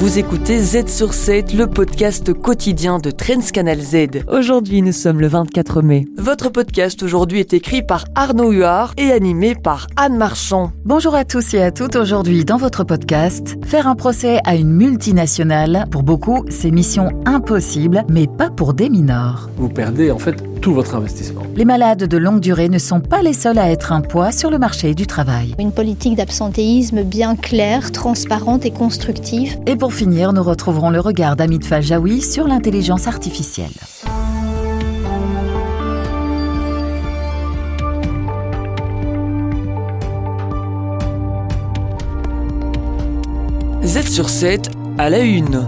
Vous écoutez Z sur 7, le podcast quotidien de Trends Canal Z. Aujourd'hui, nous sommes le 24 mai. Votre podcast aujourd'hui est écrit par Arnaud Huard et animé par Anne Marchand. Bonjour à tous et à toutes. Aujourd'hui, dans votre podcast, faire un procès à une multinationale, pour beaucoup, c'est mission impossible, mais pas pour des mineurs. Vous perdez en fait tout votre investissement. Les malades de longue durée ne sont pas les seuls à être un poids sur le marché du travail. Une politique d'absentéisme bien claire, transparente et constructive. Et pour finir, nous retrouverons le regard d'Hamid Fajaoui sur l'intelligence artificielle. Z sur 7 à la une.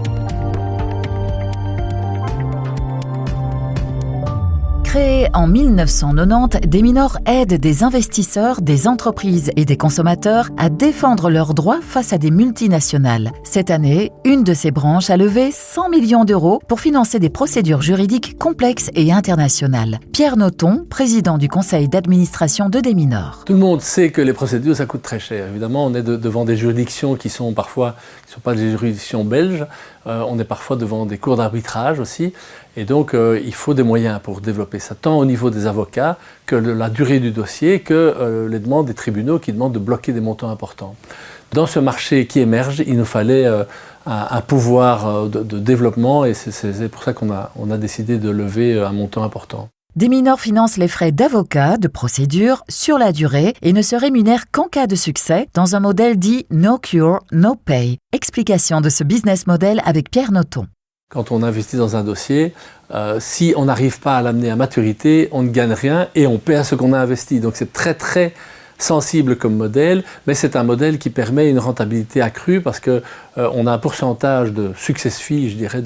Créée en 1990, Deminor aide des investisseurs, des entreprises et des consommateurs à défendre leurs droits face à des multinationales. Cette année, une de ces branches a levé 100 millions d'euros pour financer des procédures juridiques complexes et internationales. Pierre Noton, président du conseil d'administration de Deminor. Tout le monde sait que les procédures, ça coûte très cher. Évidemment, on est devant des juridictions qui sont parfois, qui ne sont pas des juridictions belges. On est parfois devant des cours d'arbitrage aussi. Et donc, il faut des moyens pour développer ça, tant au niveau des avocats que la durée du dossier, que les demandes des tribunaux qui demandent de bloquer des montants importants. Dans ce marché qui émerge, il nous fallait un pouvoir de développement et c'est pour ça qu'on a décidé de lever un montant important. Deminor finance les frais d'avocat, de procédure, sur la durée et ne se rémunère qu'en cas de succès dans un modèle dit « no cure, no pay ». Explication de ce business model avec Pierre Noton. Quand on investit dans un dossier, si on n'arrive pas à l'amener à maturité, on ne gagne rien et on perd ce qu'on a investi. Donc c'est très très sensible comme modèle, mais c'est un modèle qui permet une rentabilité accrue parce qu'on a un pourcentage de success fee, je dirais,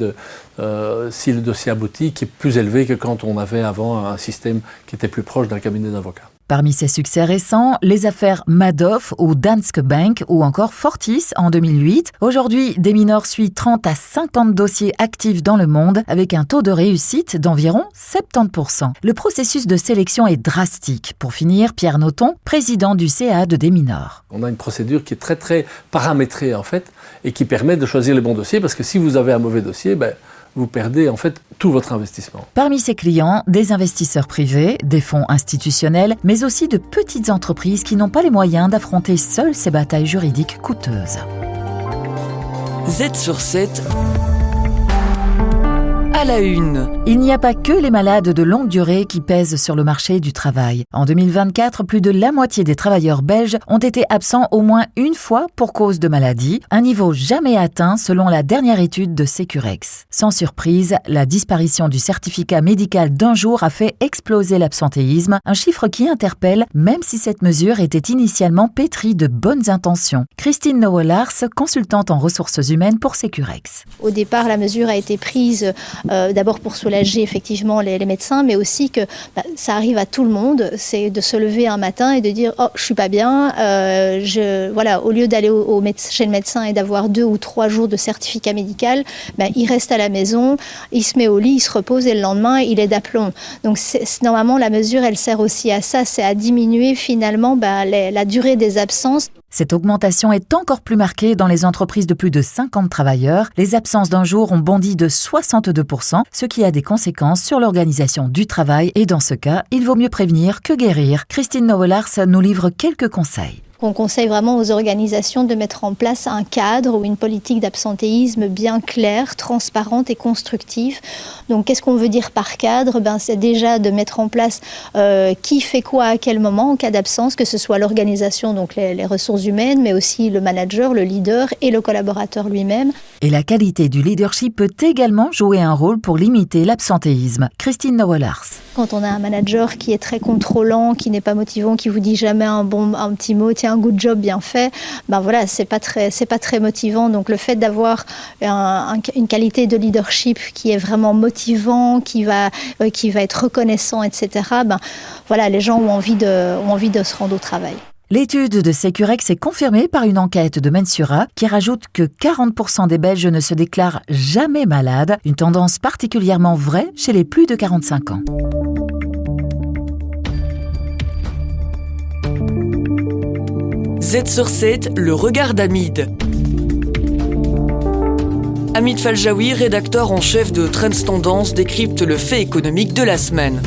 si le dossier aboutit, qui est plus élevé que quand on avait avant un système qui était plus proche d'un cabinet d'avocats. Parmi ses succès récents, les affaires Madoff ou Danske Bank ou encore Fortis en 2008. Aujourd'hui, Deminor suit 30 à 50 dossiers actifs dans le monde avec un taux de réussite d'environ 70%. Le processus de sélection est drastique. Pour finir, Pierre Noton, président du CA de Deminor. On a une procédure qui est très très paramétrée en fait et qui permet de choisir les bons dossiers parce que si vous avez un mauvais dossier, vous perdez en fait tout votre investissement. Parmi ses clients, des investisseurs privés, des fonds institutionnels, mais aussi de petites entreprises qui n'ont pas les moyens d'affronter seules ces batailles juridiques coûteuses. Z sur 7 à la une. Il n'y a pas que les malades de longue durée qui pèsent sur le marché du travail. En 2024, plus de la moitié des travailleurs belges ont été absents au moins une fois pour cause de maladie, un niveau jamais atteint selon la dernière étude de Securex. Sans surprise, la disparition du certificat médical d'un jour a fait exploser l'absentéisme, un chiffre qui interpelle même si cette mesure était initialement pétrie de bonnes intentions. Christine Nouwelaars, consultante en ressources humaines pour Securex. Au départ, la mesure a été prise d'abord pour soulager effectivement les médecins, mais aussi que ça arrive à tout le monde, c'est de se lever un matin et de dire « Oh, je suis pas bien, au lieu d'aller chez le médecin et d'avoir 2 ou 3 jours de certificat médical, il reste à la maison, il se met au lit, il se repose et le lendemain, il est d'aplomb. » Donc normalement, la mesure, elle sert aussi à ça, c'est à diminuer finalement la durée des absences. Cette augmentation est encore plus marquée dans les entreprises de plus de 50 travailleurs. Les absences d'un jour ont bondi de 62%, ce qui a des conséquences sur l'organisation du travail. Et dans ce cas, il vaut mieux prévenir que guérir. Christine Nouwelaars nous livre quelques conseils. On conseille vraiment aux organisations de mettre en place un cadre ou une politique d'absentéisme bien claire, transparente et constructive. Donc, qu'est-ce qu'on veut dire par cadre ? C'est déjà de mettre en place qui fait quoi à quel moment en cas d'absence, que ce soit l'organisation, donc les ressources humaines, mais aussi le manager, le leader et le collaborateur lui-même. Et la qualité du leadership peut également jouer un rôle pour limiter l'absentéisme. Christine Nouwelaars. Quand on a un manager qui est très contrôlant, qui n'est pas motivant, qui vous dit jamais un petit mot, tiens, un good job bien fait, c'est pas très motivant. Donc le fait d'avoir une qualité de leadership qui est vraiment motivant, qui va être reconnaissant, etc. Les gens ont envie de se rendre au travail. L'étude de Securex est confirmée par une enquête de Mensura qui rajoute que 40% des Belges ne se déclarent jamais malades, une tendance particulièrement vraie chez les plus de 45 ans. Z sur 7, le regard d'Hamid. Hamid Faljaoui, rédacteur en chef de Trends Tendance, décrypte le fait économique de la semaine.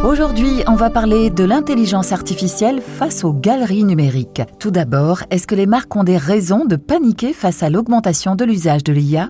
Aujourd'hui, on va parler de l'intelligence artificielle face aux galeries numériques. Tout d'abord, est-ce que les marques ont des raisons de paniquer face à l'augmentation de l'usage de l'IA ?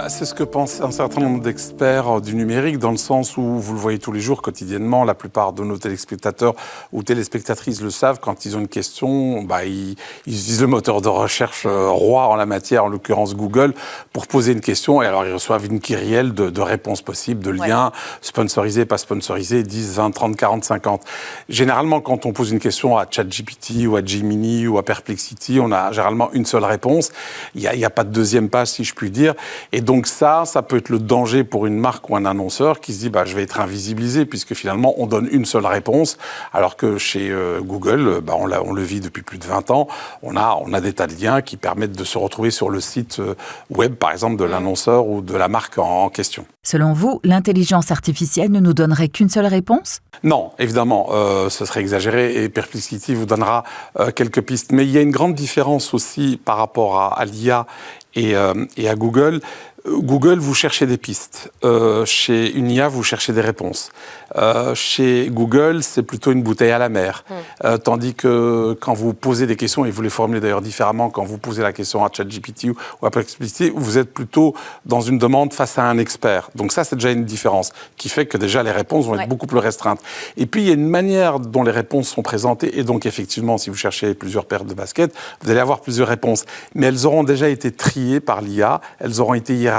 C'est ce que pensent un certain nombre d'experts du numérique, dans le sens où, vous le voyez tous les jours, quotidiennement, la plupart de nos téléspectateurs ou téléspectatrices le savent, quand ils ont une question, ils utilisent le moteur de recherche roi en la matière, en l'occurrence Google, pour poser une question, et alors ils reçoivent une kyrielle de réponses possibles, de liens, sponsorisés, pas sponsorisés, 10, 20, 30, 40, 50. Généralement, quand on pose une question à ChatGPT ou à Gemini ou à Perplexity, on a généralement une seule réponse. Il y a pas de deuxième page, si je puis dire. Et donc ça peut être le danger pour une marque ou un annonceur qui se dit je vais être invisibilisé, puisque finalement on donne une seule réponse, alors que chez Google, on le vit depuis plus de 20 ans, on a des tas de liens qui permettent de se retrouver sur le site web, par exemple, de l'annonceur ou de la marque en question. Selon vous, l'intelligence artificielle ne nous donnerait qu'une seule réponse ? Non, évidemment, ce serait exagéré, et Perplexity vous donnera quelques pistes. Mais il y a une grande différence aussi par rapport à l'IA et à Google. Google, vous cherchez des pistes. Chez une IA, vous cherchez des réponses. Chez Google, c'est plutôt une bouteille à la mer. Tandis que quand vous posez des questions, et vous les formulez d'ailleurs différemment, quand vous posez la question à ChatGPT ou à Perplexity, vous êtes plutôt dans une demande face à un expert. Donc ça, c'est déjà une différence qui fait que déjà les réponses vont être beaucoup plus restreintes. Et puis, il y a une manière dont les réponses sont présentées. Et donc, effectivement, si vous cherchez plusieurs paires de baskets, vous allez avoir plusieurs réponses. Mais elles auront déjà été triées par l'IA, elles auront été hiérarchisées,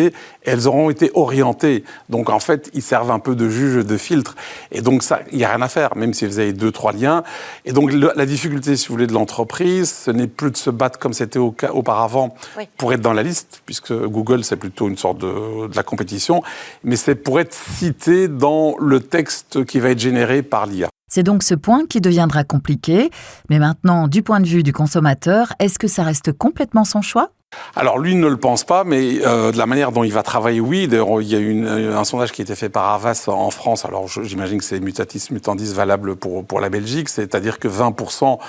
et elles auront été orientées. Donc, en fait, ils servent un peu de juge, de filtre. Et donc, ça, il n'y a rien à faire, même si vous avez 2-3 liens. Et donc, la difficulté, si vous voulez, de l'entreprise, ce n'est plus de se battre comme c'était auparavant pour être dans la liste, puisque Google, c'est plutôt une sorte de la compétition, mais c'est pour être cité dans le texte qui va être généré par l'IA. C'est donc ce point qui deviendra compliqué. Mais maintenant, du point de vue du consommateur, est-ce que ça reste complètement son choix ? Alors lui ne le pense pas, mais de la manière dont il va travailler, oui. D'ailleurs, il y a un sondage qui a été fait par Havas en France. Alors j'imagine que c'est mutatis mutandis valable pour la Belgique, c'est-à-dire que 20%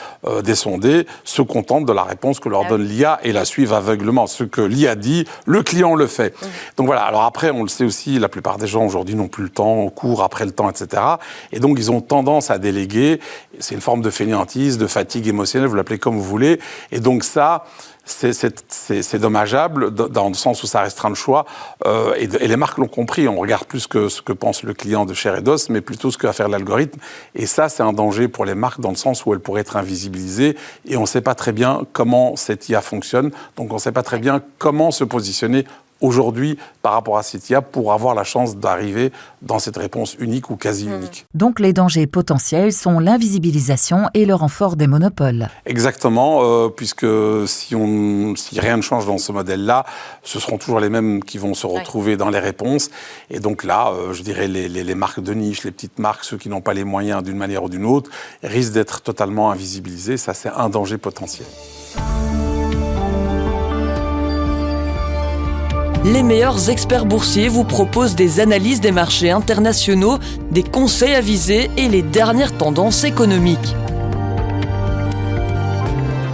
des sondés se contentent de la réponse que leur donne l'IA et la suivent aveuglement. Ce que l'IA dit, le client le fait. Donc voilà. Alors après, on le sait aussi, la plupart des gens aujourd'hui n'ont plus le temps, courent après le temps, etc. Et donc ils ont tendance à déléguer. C'est une forme de fainéantise, de fatigue émotionnelle, vous l'appelez comme vous voulez. Et donc ça, c'est dommageable dans le sens où ça restreint le choix et les marques l'ont compris. On regarde plus que ce que pense le client de chair et d'os, mais plutôt ce que va faire l'algorithme. Et ça, c'est un danger pour les marques dans le sens où elles pourraient être invisibilisées et on ne sait pas très bien comment cette IA fonctionne. Donc on ne sait pas très bien comment se positionner aujourd'hui par rapport à cette IA pour avoir la chance d'arriver dans cette réponse unique ou quasi unique. Donc les dangers potentiels sont l'invisibilisation et le renfort des monopoles. Exactement, puisque si rien ne change dans ce modèle-là, ce seront toujours les mêmes qui vont se retrouver dans les réponses. Et donc là, je dirais les marques de niche, les petites marques, ceux qui n'ont pas les moyens d'une manière ou d'une autre, risquent d'être totalement invisibilisés. Ça, c'est un danger potentiel. Les meilleurs experts boursiers vous proposent des analyses des marchés internationaux, des conseils avisés et les dernières tendances économiques.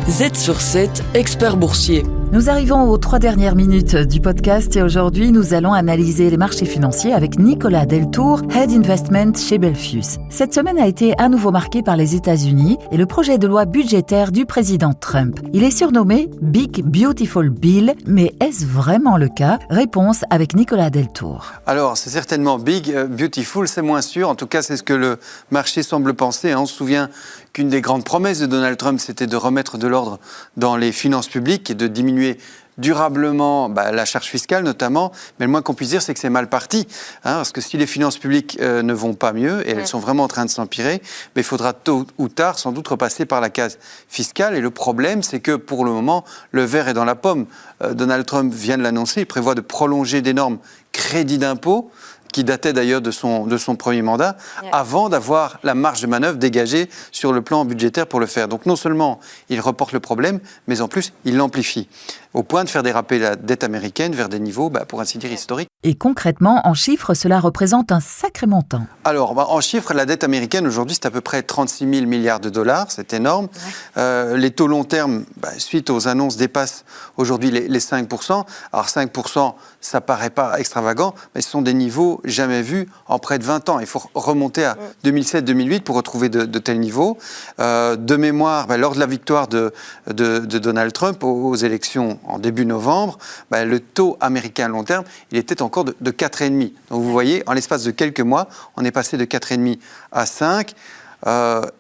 Z sur 7, expert boursier. Nous arrivons aux 3 dernières minutes du podcast et aujourd'hui, nous allons analyser les marchés financiers avec Nicolas Deltour, Head Investment chez Belfius. Cette semaine a été à nouveau marquée par les États-Unis et le projet de loi budgétaire du président Trump. Il est surnommé Big Beautiful Bill, mais est-ce vraiment le cas ? Réponse avec Nicolas Deltour. Alors, c'est certainement Big Beautiful, c'est moins sûr. En tout cas, c'est ce que le marché semble penser. On se souvient qu'une des grandes promesses de Donald Trump, c'était de remettre de l'ordre dans les finances publiques et de diminuer durablement la charge fiscale notamment, mais le moins qu'on puisse dire, c'est que c'est mal parti, parce que si les finances publiques ne vont pas mieux, et elles sont vraiment en train de s'empirer, il faudra tôt ou tard sans doute repasser par la case fiscale, et le problème, c'est que pour le moment, le verre est dans la pomme. Donald Trump vient de l'annoncer, il prévoit de prolonger d'énormes crédits d'impôt, qui datait d'ailleurs de son premier mandat, avant d'avoir la marge de manœuvre dégagée sur le plan budgétaire pour le faire. Donc non seulement il reporte le problème, mais en plus il l'amplifie, au point de faire déraper la dette américaine vers des niveaux, pour ainsi dire, historiques. Et concrètement, en chiffres, cela représente un sacré montant. Alors, en chiffres, la dette américaine aujourd'hui, c'est à peu près 36 000 milliards de dollars, c'est énorme. Les taux long terme, suite aux annonces, dépassent aujourd'hui les 5%. Alors 5%, ça paraît pas extravagant, mais ce sont des niveaux jamais vus en près de 20 ans. Il faut remonter à 2007-2008 pour retrouver de tels niveaux. De mémoire, lors de la victoire de Donald Trump aux élections en début novembre, le taux américain à long terme, il était encore de 4,5. Donc vous voyez, en l'espace de quelques mois, on est passé de 4,5 à 5.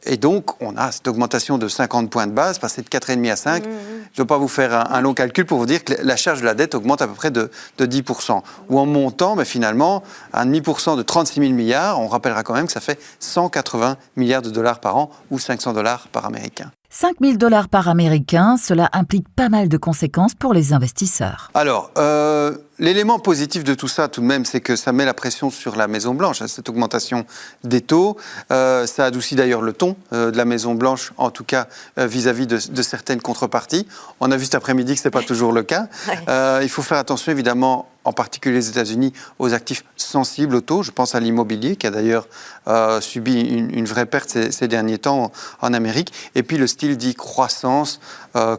Et donc, on a cette augmentation de 50 points de base, passer de 4,5 à 5. Je ne vais pas vous faire un long calcul pour vous dire que la charge de la dette augmente à peu près de 10%. Ou en montant, finalement, à 1,5% de 36 000 milliards, on rappellera quand même que ça fait 180 milliards de dollars par an ou 500 $ par Américain. 5 000 $ par Américain, cela implique pas mal de conséquences pour les investisseurs. Alors, l'élément positif de tout ça, tout de même, c'est que ça met la pression sur la Maison-Blanche, cette augmentation des taux. Ça adoucit d'ailleurs le ton de la Maison-Blanche, en tout cas vis-à-vis de certaines contreparties. On a vu cet après-midi que ce n'est pas toujours le cas. Il faut faire attention, évidemment, en particulier les États-Unis, aux actifs sensibles au taux. Je pense à l'immobilier, qui a d'ailleurs subi une vraie perte ces derniers temps en Amérique. Et puis le style dit croissance,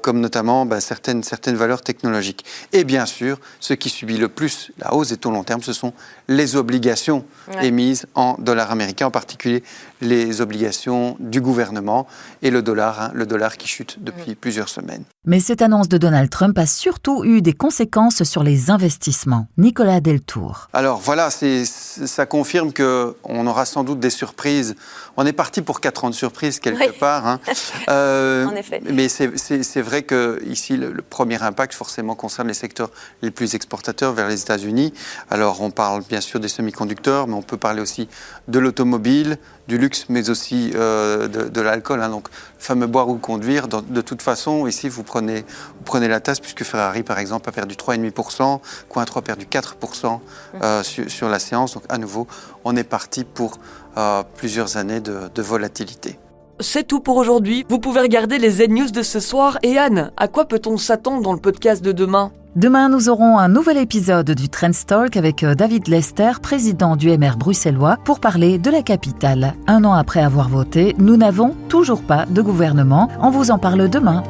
comme notamment certaines valeurs technologiques. Et bien sûr, ce qui subit le plus la hausse des taux long terme, ce sont les obligations émises en dollars américains, en particulier les obligations du gouvernement et le dollar qui chute depuis plusieurs semaines. Mais cette annonce de Donald Trump a surtout eu des conséquences sur les investissements. Nicolas Deltour. Alors voilà, ça confirme qu'on aura sans doute des surprises. On est parti pour 4 ans de surprises quelque part. En effet. Mais c'est vrai que ici, le premier impact forcément concerne les secteurs les plus exportateurs vers les États-Unis. Alors on parle bien sûr des semi-conducteurs, mais on peut parler aussi de l'automobile, du luxe, mais aussi de l'alcool. Donc, le fameux boire ou conduire. De toute façon, ici, vous prenez la tasse, puisque Ferrari, par exemple, a perdu 3,5%, Cointreau a perdu 4% sur la séance. Donc, à nouveau, on est parti pour plusieurs années de volatilité. C'est tout pour aujourd'hui. Vous pouvez regarder les Z-News de ce soir. Et Anne, à quoi peut-on s'attendre dans le podcast de demain ? Demain, nous aurons un nouvel épisode du Trends Talk avec David Lester, président du MR bruxellois, pour parler de la capitale. 1 an après avoir voté, nous n'avons toujours pas de gouvernement. On vous en parle demain.